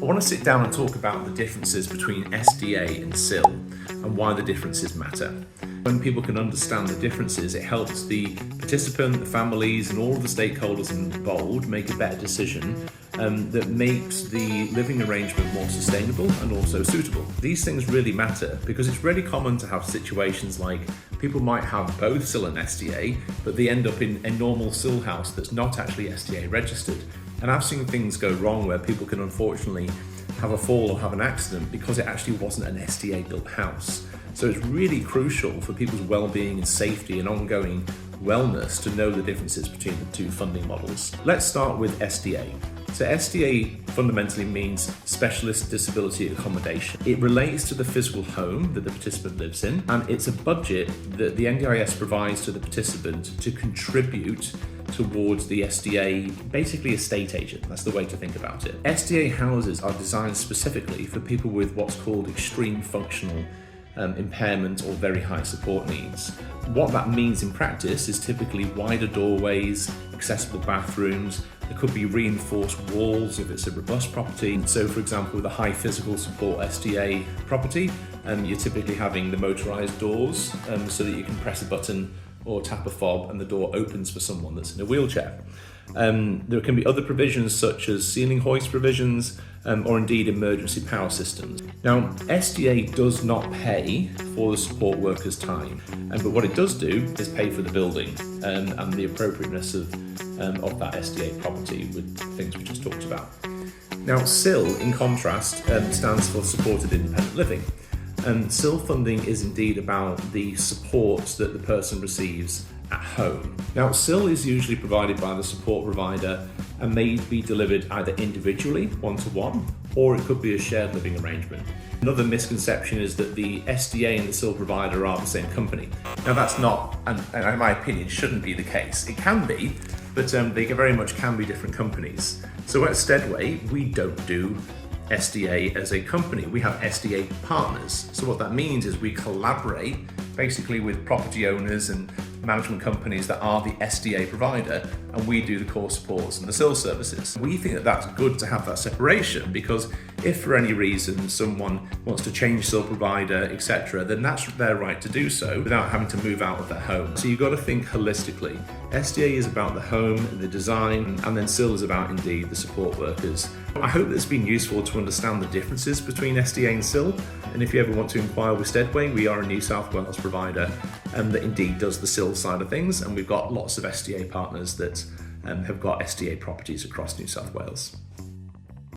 I want to sit down and talk about the differences between SDA and SIL and why the differences matter. When people can understand the differences, it helps the participant, the families and all of the stakeholders involved make a better decision that makes the living arrangement more sustainable and also suitable. These things really matter because it's really common to have situations like people might have both SIL and SDA, but they end up in a normal SIL house that's not actually SDA registered. And I've seen things go wrong where people can unfortunately have a fall or have an accident because it actually wasn't an SDA built house. So it's really crucial for people's well-being and safety and ongoing wellness to know the differences between the two funding models. Let's start with SDA. So SDA fundamentally means Specialist Disability Accommodation. It relates to the physical home that the participant lives in, and it's a budget that the NDIS provides to the participant to contribute towards the SDA, basically a state agent. That's the way to think about it. SDA houses are designed specifically for people with what's called extreme functional impairment or very high support needs. What that means in practice is typically wider doorways, accessible bathrooms. There could be reinforced walls if it's a robust property. So for example, with a high physical support SDA property, you're typically having the motorized doors so that you can press a button or tap a fob and the door opens for someone that's in a wheelchair. There can be other provisions such as ceiling hoist provisions or indeed emergency power systems. Now, SDA does not pay for the support worker's time, but what it does do is pay for the building and the appropriateness of that SDA property with things we just talked about. Now, SIL, in contrast, stands for Supported Independent Living. And SIL funding is indeed about the support that the person receives at home. Now, SIL is usually provided by the support provider and may be delivered either individually, one-to-one, or it could be a shared living arrangement. Another misconception is that the SDA and the SIL provider are the same company. Now, that's not, and in my opinion, shouldn't be the case. It can be, but they very much can be different companies. So at Steadway, we don't do SDA as a company. We have SDA partners. So what that means is we collaborate basically with property owners and management companies that are the SDA provider, and we do the core supports and the SIL services. We think that that's good to have that separation because if for any reason someone wants to change SIL provider, etc., then that's their right to do so without having to move out of their home. So you've got to think holistically. SDA is about the home and the design, and then SIL is about indeed the support workers. I hope that it's been useful to understand the differences between SDA and SIL, and if you ever want to inquire with Steadway, we are a New South Wales provider that indeed does the SIL side of things, and we've got lots of SDA partners that have got SDA properties across New South Wales.